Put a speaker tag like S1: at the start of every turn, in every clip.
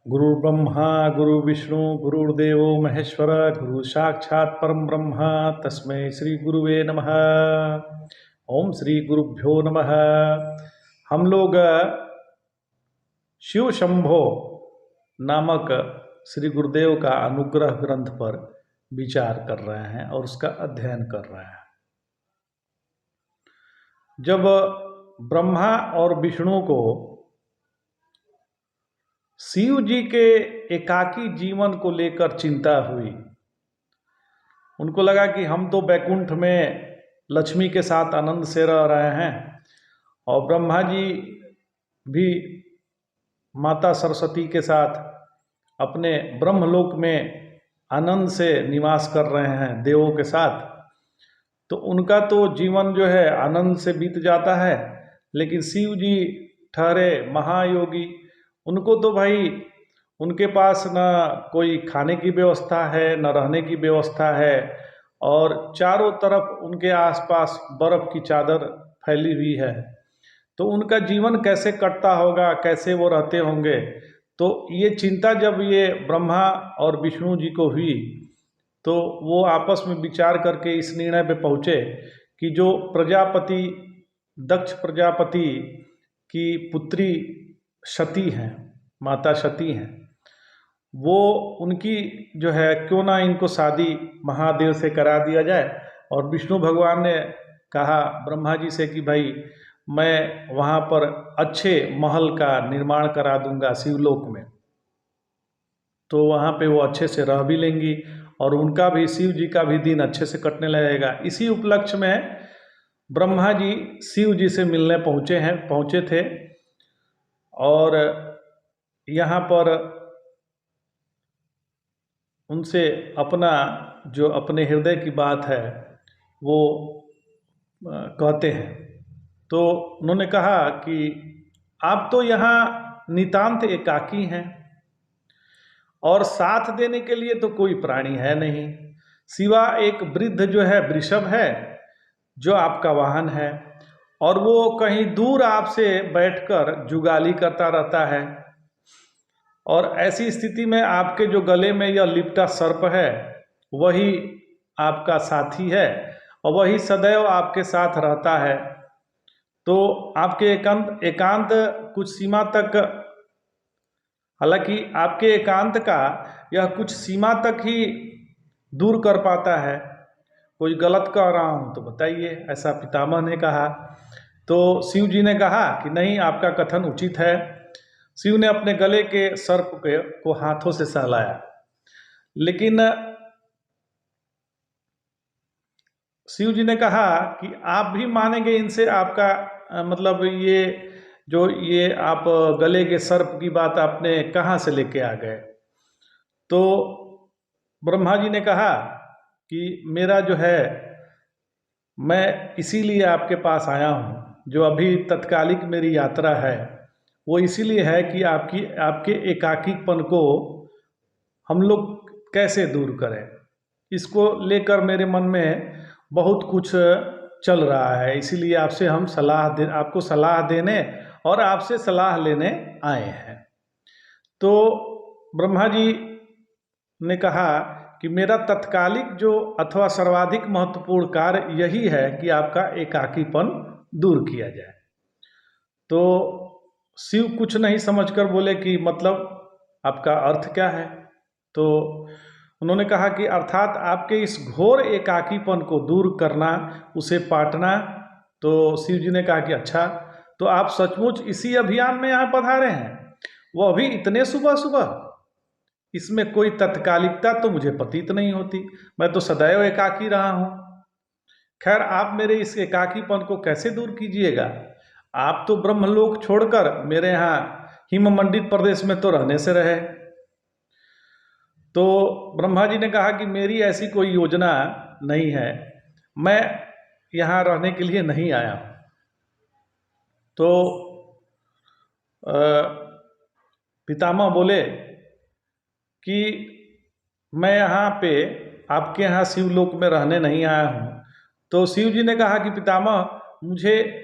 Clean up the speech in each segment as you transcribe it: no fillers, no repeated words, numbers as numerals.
S1: गुरु ब्रह्मा गुरु विष्णु गुरुर्देवो महेश्वर गुरु साक्षात् परम ब्रह्म तस्मै श्री गुरुवे नमः। ओम श्री गुरुभ्यो नमः। हम लोग शिव शंभो नामक श्री गुरुदेव का अनुग्रह ग्रंथ पर विचार कर रहे हैं और उसका अध्ययन कर रहे हैं। जब ब्रह्मा और विष्णु को शिव जी के एकाकी जीवन को लेकर चिंता हुई, उनको लगा कि हम तो बैकुंठ में लक्ष्मी के साथ आनंद से रह रहे हैं और ब्रह्मा जी भी माता सरस्वती के साथ अपने ब्रह्मलोक में आनंद से निवास कर रहे हैं देवों के साथ। तो उनका तो जीवन जो है आनंद से बीत जाता है, लेकिन शिव जी ठहरे महायोगी, उनको तो भाई उनके पास न कोई खाने की व्यवस्था है न रहने की व्यवस्था है और चारों तरफ उनके आसपास बर्फ की चादर फैली हुई है। तो उनका जीवन कैसे कटता होगा, कैसे वो रहते होंगे। तो ये चिंता जब ये ब्रह्मा और विष्णु जी को हुई तो वो आपस में विचार करके इस निर्णय पे पहुँचे कि जो प्रजापति दक्ष प्रजापति की पुत्री सती हैं, माता सती हैं, वो उनकी जो है क्यों ना इनको शादी महादेव से करा दिया जाए। और विष्णु भगवान ने कहा ब्रह्मा जी से कि भाई मैं वहाँ पर अच्छे महल का निर्माण करा दूंगा शिवलोक में, तो वहाँ पे वो अच्छे से रह भी लेंगी और उनका भी शिव जी का भी दिन अच्छे से कटने लगेगा। इसी उपलक्ष्य में ब्रह्मा जी शिव जी से मिलने पहुँचे थे और यहाँ पर उनसे अपना जो अपने हृदय की बात है वो कहते हैं। तो उन्होंने कहा कि आप तो यहाँ नितांत एकाकी हैं और साथ देने के लिए तो कोई प्राणी है नहीं, सिवा एक वृद्ध जो है वृषभ है जो आपका वाहन है और वो कहीं दूर आपसे बैठकर जुगाली करता रहता है। और ऐसी स्थिति में आपके जो गले में यह लिपटा सर्प है वही आपका साथी है और वही सदैव आपके साथ रहता है। तो आपके एकांत कुछ सीमा तक, हालांकि आपके एकांत का यह कुछ सीमा तक ही दूर कर पाता है। कोई गलत कह रहा हूँ तो बताइए, ऐसा पितामह ने कहा। तो शिव जी ने कहा कि नहीं, आपका कथन उचित है। शिव ने अपने गले के सर्प को हाथों से सहलाया, लेकिन शिव जी ने कहा कि आप भी मानेंगे इनसे, आपका मतलब ये आप गले के सर्प की बात आपने कहाँ से लेके आ गए। तो ब्रह्मा जी ने कहा कि मेरा जो है, मैं इसीलिए आपके पास आया हूँ, जो अभी तत्कालिक मेरी यात्रा है वो इसीलिए है कि आपके एकाकीपन को हम लोग कैसे दूर करें। इसको लेकर मेरे मन में बहुत कुछ चल रहा है, इसीलिए आपसे हम आपको सलाह देने और आपसे सलाह लेने आए हैं। तो ब्रह्मा जी ने कहा कि मेरा तत्कालिक जो अथवा सर्वाधिक महत्वपूर्ण कार्य यही है कि आपका एकाकीपन दूर किया जाए। तो शिव कुछ नहीं समझकर बोले कि मतलब आपका अर्थ क्या है। तो उन्होंने कहा कि अर्थात आपके इस घोर एकाकीपन को दूर करना, उसे पाटना। तो शिव जी ने कहा कि अच्छा, तो आप सचमुच इसी अभियान में यहाँ पधारे हैं, वो अभी इतने सुबह सुबह? इसमें कोई तत्कालिकता तो मुझे प्रतीत नहीं होती, मैं तो सदैव एकाकी रहा हूँ। खैर, आप मेरे इस एकाकीपन को कैसे दूर कीजिएगा? आप तो ब्रह्मलोक छोड़कर मेरे यहाँ हिम मंडित प्रदेश में तो रहने से रहे। तो ब्रह्मा जी ने कहा कि मेरी ऐसी कोई योजना नहीं है, मैं यहाँ रहने के लिए नहीं आया हूँ। तो पितामह बोले कि मैं यहाँ पे आपके यहाँ शिवलोक में रहने नहीं आया हूँ। तो शिव जी ने कहा कि पितामह, मुझे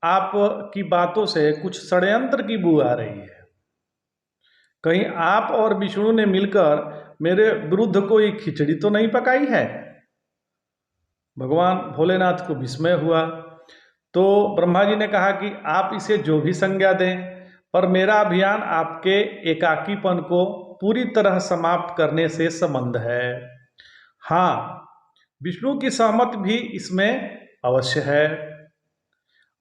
S1: आपकी बातों से कुछ षड्यंत्र की बू आ रही है। कहीं आप और विष्णु ने मिलकर मेरे विरुद्ध कोई खिचड़ी तो नहीं पकाई है। भगवान भोलेनाथ को विस्मय हुआ। तो ब्रह्मा जी ने कहा कि आप इसे जो भी संज्ञा दें, पर मेरा अभियान आपके एकाकीपन को पूरी तरह समाप्त करने से संबंध है। हाँ, विष्णु की सहमति भी इसमें अवश्य है।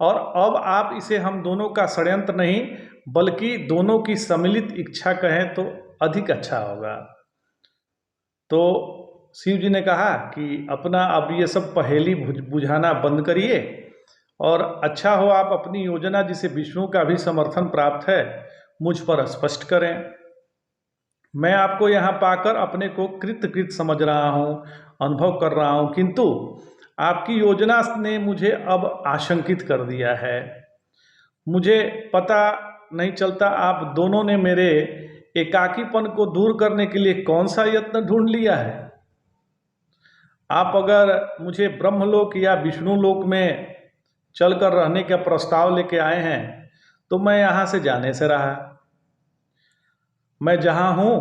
S1: और अब आप इसे हम दोनों का षड्यंत्र नहीं बल्कि दोनों की सम्मिलित इच्छा कहें तो अधिक अच्छा होगा। तो शिव जी ने कहा कि अपना अब ये सब पहेली बुझाना बंद करिए और अच्छा हो आप अपनी योजना जिसे विष्णु का भी समर्थन प्राप्त है मुझ पर स्पष्ट करें। मैं आपको यहाँ पाकर अपने को कृत समझ रहा हूँ, अनुभव कर रहा हूँ, किंतु आपकी योजना ने मुझे अब आशंकित कर दिया है। मुझे पता नहीं चलता आप दोनों ने मेरे एकाकीपन को दूर करने के लिए कौन सा यत्न ढूंढ लिया है। आप अगर मुझे ब्रह्मलोक या विष्णु लोक में चलकर रहने का प्रस्ताव लेके आए हैं तो मैं यहाँ से जाने से रहा। मैं जहाँ हूँ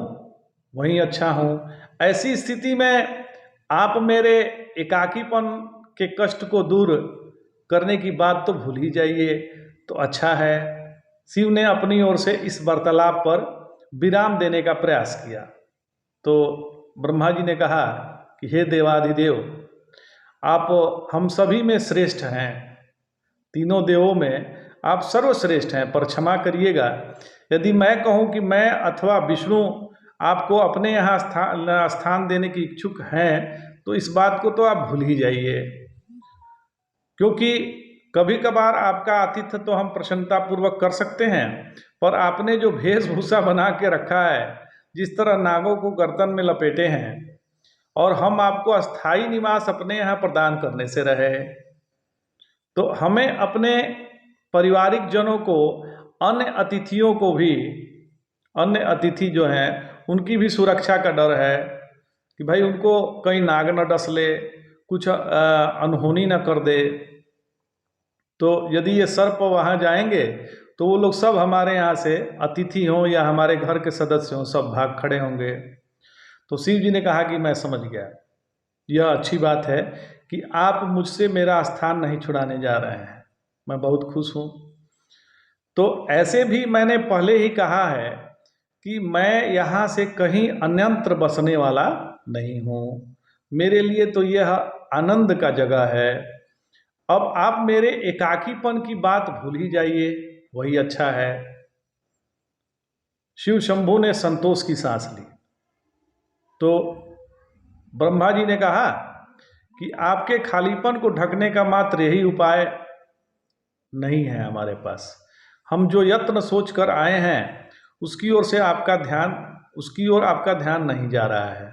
S1: वहीं अच्छा हूँ। ऐसी स्थिति में आप मेरे एकाकीपन के कष्ट को दूर करने की बात तो भूल ही जाइए तो अच्छा है। शिव ने अपनी ओर से इस वार्तालाप पर विराम देने का प्रयास किया। तो ब्रह्मा जी ने कहा कि हे देवाधिदेव, आप हम सभी में श्रेष्ठ हैं, तीनों देवों में आप सर्वश्रेष्ठ हैं, पर क्षमा करिएगा यदि मैं कहूँ कि मैं अथवा विष्णु आपको अपने यहाँ स्थान देने की इच्छुक हैं तो इस बात को तो आप भूल ही जाइए, क्योंकि कभी कभार आपका आतिथ्य तो हम प्रसन्नतापूर्वक कर सकते हैं, पर आपने जो वेशभूषा बना के रखा है, जिस तरह नागों को गर्दन में लपेटे हैं, और हम आपको अस्थाई निवास अपने यहाँ प्रदान करने से रहे, तो हमें अपने पारिवारिक जनों को अन्य अतिथियों को भी, अन्य अतिथि जो हैं उनकी भी सुरक्षा का डर है कि भाई उनको कहीं नाग न डस ले, कुछ अनहोनी न कर दे। तो यदि ये सर्प वहाँ जाएंगे तो वो लोग सब हमारे यहाँ से अतिथि हों या हमारे घर के सदस्य हों सब भाग खड़े होंगे। तो शिव जी ने कहा कि मैं समझ गया, यह अच्छी बात है कि आप मुझसे मेरा स्थान नहीं छुड़ाने जा रहे हैं, मैं बहुत खुश हूँ। तो ऐसे भी मैंने पहले ही कहा है कि मैं यहाँ से कहीं अन्यत्र बसने वाला नहीं हूँ, मेरे लिए तो यह आनंद का जगह है। अब आप मेरे एकाकीपन की बात भूल ही जाइए, वही अच्छा है। शिव शंभु ने संतोष की सांस ली। तो ब्रह्मा जी ने कहा कि आपके खालीपन को ढकने का मात्र यही उपाय नहीं है हमारे पास। हम जो यत्न सोच कर आए हैं उसकी ओर आपका ध्यान नहीं जा रहा है।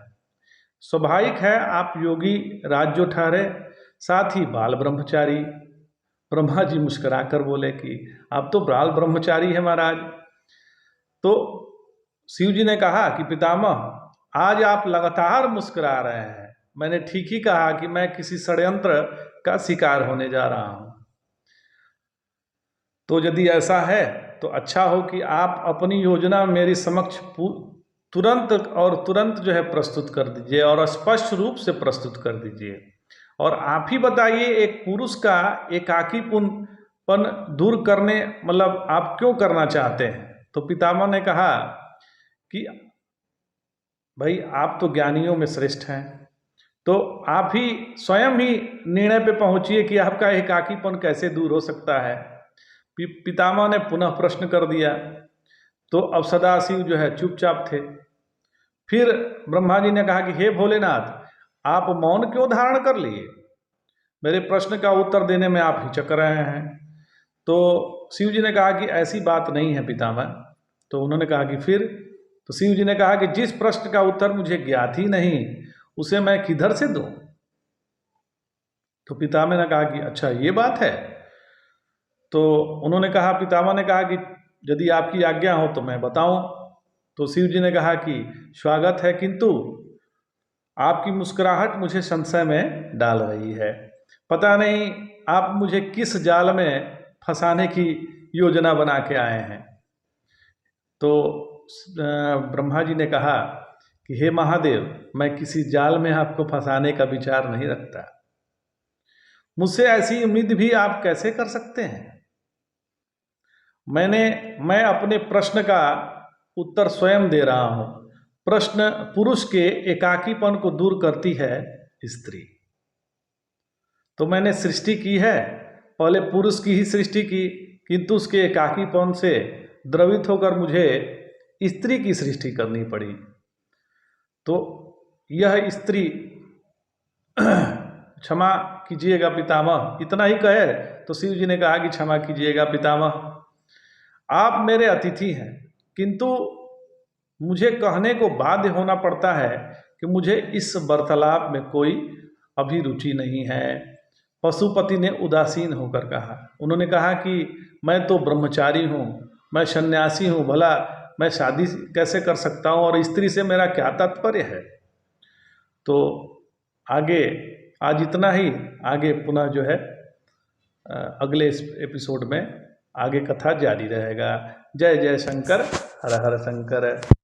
S1: स्वाभाविक है आप योगी राज ठहरे, साथ ही बाल ब्रह्मचारी। ब्रह्मा जी मुस्कुरा कर बोले कि आप तो बाल ब्रह्मचारी है महाराज। तो शिव जी ने कहा कि पितामह आज आप लगातार मुस्कुरा रहे हैं, मैंने ठीक ही कहा कि मैं किसी षड्यंत्र का शिकार होने जा रहा हूँ। तो यदि ऐसा है तो अच्छा हो कि आप अपनी योजना मेरे समक्ष तुरंत जो है प्रस्तुत कर दीजिए और स्पष्ट रूप से प्रस्तुत कर दीजिए। और आप ही बताइए एक पुरुष का एकाकीपन दूर करने मतलब आप क्यों करना चाहते हैं। तो पितामह ने कहा कि भाई आप तो ज्ञानियों में श्रेष्ठ हैं, तो आप ही स्वयं ही निर्णय पे पहुंचिए कि आपका एकाकीपन कैसे दूर हो सकता है। पितामह ने पुनः प्रश्न कर दिया। तो अब सदाशिव जो है चुपचाप थे। फिर ब्रह्मा जी ने कहा कि हे भोलेनाथ, आप मौन क्यों धारण कर लिए, मेरे प्रश्न का उत्तर देने में आप हिचक रहे हैं। तो शिव जी ने कहा कि ऐसी बात नहीं है पितामह। तो उन्होंने कहा कि फिर। तो शिव जी ने कहा कि जिस प्रश्न का उत्तर मुझे ज्ञात ही नहीं उसे मैं किधर से दूं। तो पितामह ने कहा कि अच्छा ये बात है। तो उन्होंने कहा, पितामह ने कहा कि यदि आपकी आज्ञा हो तो मैं बताऊं। तो शिव जी ने कहा कि स्वागत है, किंतु आपकी मुस्कुराहट मुझे संशय में डाल रही है। पता नहीं आप मुझे किस जाल में फंसाने की योजना बना के आए हैं। तो ब्रह्मा जी ने कहा कि हे महादेव, मैं किसी जाल में आपको फंसाने का विचार नहीं रखता। मुझसे ऐसी उम्मीद भी आप कैसे कर सकते हैं? मैं अपने प्रश्न का उत्तर स्वयं दे रहा हूं। प्रश्न पुरुष के एकाकीपन को दूर करती है स्त्री। तो मैंने सृष्टि की है, पहले पुरुष की ही सृष्टि की, किंतु उसके एकाकीपन से द्रवित होकर मुझे स्त्री की सृष्टि करनी पड़ी। तो यह स्त्री क्षमा कीजिएगा पितामह, इतना ही कहे तो शिव जी ने कहा कि क्षमा कीजिएगा पितामह, आप मेरे अतिथि हैं, किंतु मुझे कहने को बाध्य होना पड़ता है कि मुझे इस वार्तालाप में कोई अभी रुचि नहीं है। पशुपति ने उदासीन होकर कहा। उन्होंने कहा कि मैं तो ब्रह्मचारी हूँ, मैं सन्यासी हूँ, भला मैं शादी कैसे कर सकता हूँ और स्त्री से मेरा क्या तात्पर्य है। तो आगे आज इतना ही, आगे पुनः जो है अगले एपिसोड में आगे कथा जारी रहेगा। जय जय शंकर, हर हर शंकर।